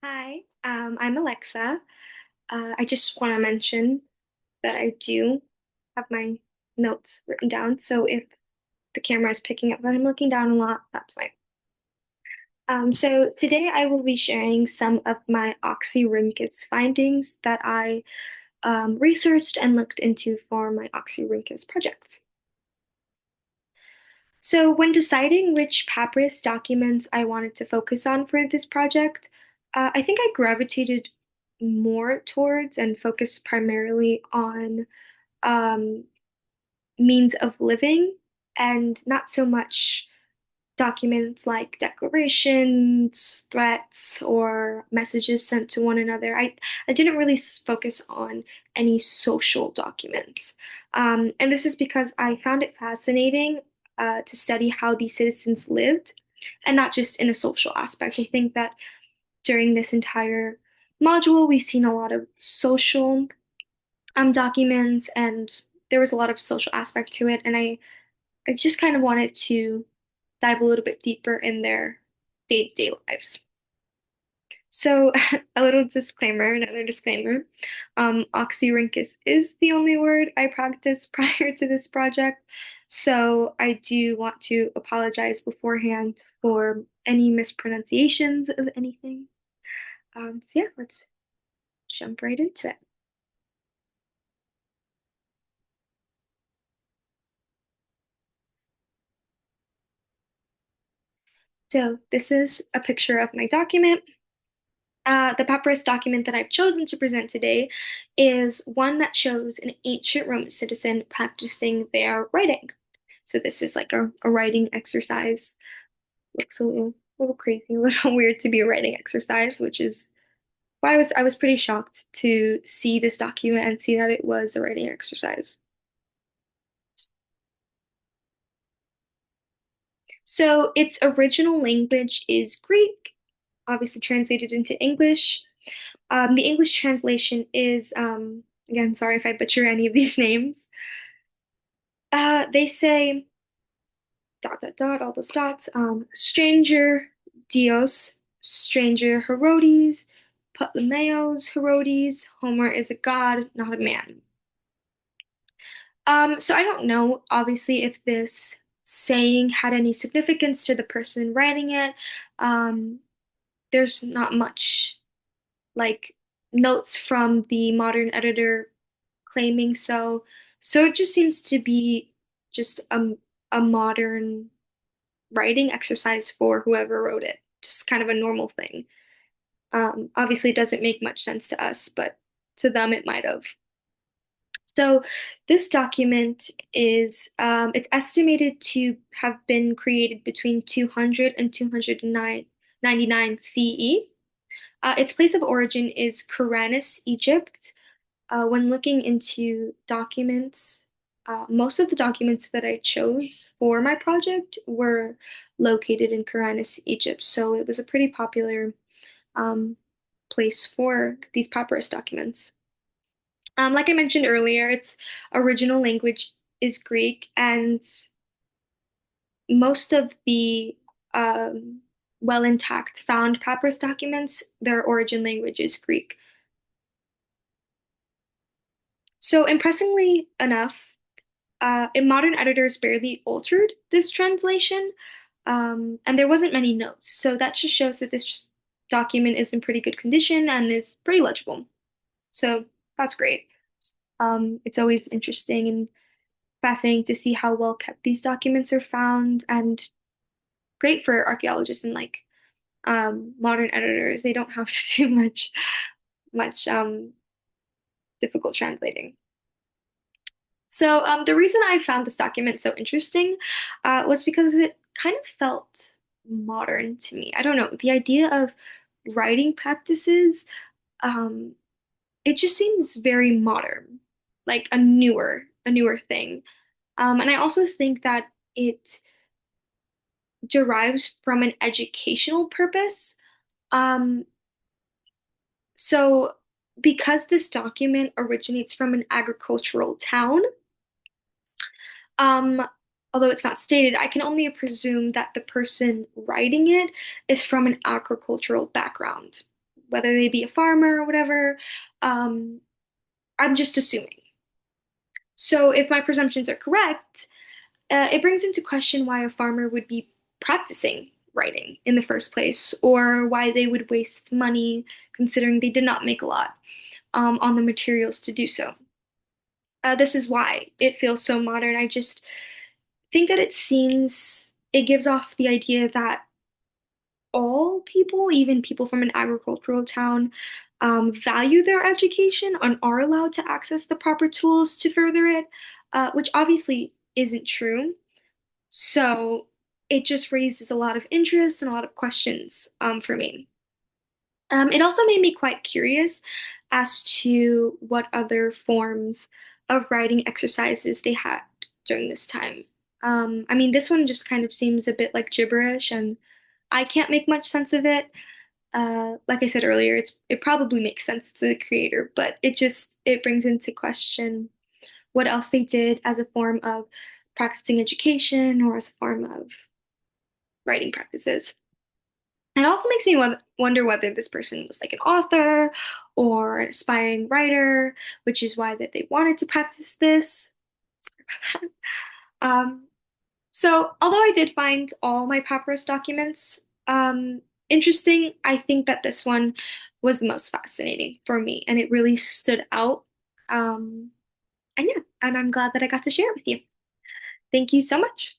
Hi, I'm Alexa. I just want to mention that I do have my notes written down, so if the camera is picking up that I'm looking down a lot, that's why. So today I will be sharing some of my Oxyrhynchus findings that I researched and looked into for my Oxyrhynchus project. So when deciding which papyrus documents I wanted to focus on for this project, I think I gravitated more towards and focused primarily on um, means of living and not so much documents like declarations, threats, or messages sent to one another. I didn't really focus on any social documents. And this is because I found it fascinating to study how these citizens lived and not just in a social aspect. I think that during this entire module, we've seen a lot of social documents and there was a lot of social aspect to it. And I just kind of wanted to dive a little bit deeper in their day-to-day lives. So, a little disclaimer, another disclaimer. Oxyrhynchus is the only word I practiced prior to this project, so I do want to apologize beforehand for any mispronunciations of anything. So yeah, let's jump right into it. So this is a picture of my document. The papyrus document that I've chosen to present today is one that shows an ancient Roman citizen practicing their writing. So this is like a writing exercise. Looks a little crazy, a little weird to be a writing exercise, which is why I was pretty shocked to see this document and see that it was a writing exercise. So its original language is Greek, obviously translated into English. The English translation is, again, sorry if I butcher any of these names. They say dot dot dot, all those dots. Stranger Dios, Stranger Herodes, Ptolemaeus Herodes. Homer is a god, not a man. So I don't know, obviously, if this saying had any significance to the person writing it. Um, there's not much like notes from the modern editor claiming so. So it just seems to be just a modern writing exercise for whoever wrote it. Just kind of a normal thing. Obviously, it doesn't make much sense to us, but to them it might have. So this document is it's estimated to have been created between 200 and 299 CE. Its place of origin is Kuranis, Egypt. When looking into documents, most of the documents that I chose for my project were located in Kuranis, Egypt. So it was a pretty popular um, place for these papyrus documents. Like I mentioned earlier, its original language is Greek, and most of the um, well intact found papyrus documents, their origin language is Greek. So, impressively enough, modern editors barely altered this translation, and there wasn't many notes. So that just shows that this document is in pretty good condition and is pretty legible. So that's great. It's always interesting and fascinating to see how well kept these documents are found, and great for archaeologists and like modern editors. They don't have to do much difficult translating. So the reason I found this document so interesting was because it kind of felt modern to me. I don't know, the idea of writing practices, um, it just seems very modern, like a newer thing. And I also think that it derives from an educational purpose. Um, so because this document originates from an agricultural town, Um, although it's not stated, I can only presume that the person writing it is from an agricultural background. whether they be a farmer or whatever. Um, I'm just assuming. So if my presumptions are correct, it brings into question why a farmer would be practicing writing in the first place, or why they would waste money considering they did not make a lot on the materials to do so. This is why it feels so modern. I just think that it gives off the idea that all people, even people from an agricultural town, value their education and are allowed to access the proper tools to further it, which obviously isn't true. So it just raises a lot of interest and a lot of questions for me. It also made me quite curious as to what other forms of writing exercises they had during this time. I mean, this one just kind of seems a bit like gibberish, and I can't make much sense of it. Like I said earlier, it probably makes sense to the creator, but it brings into question what else they did as a form of practicing education or as a form of writing practices. It also makes me wonder whether this person was like an author or an aspiring writer, which is why that they wanted to practice this. Um, so, although I did find all my papyrus documents interesting, I think that this one was the most fascinating for me, and it really stood out. Um, and yeah, and I'm glad that I got to share it with you. Thank you so much.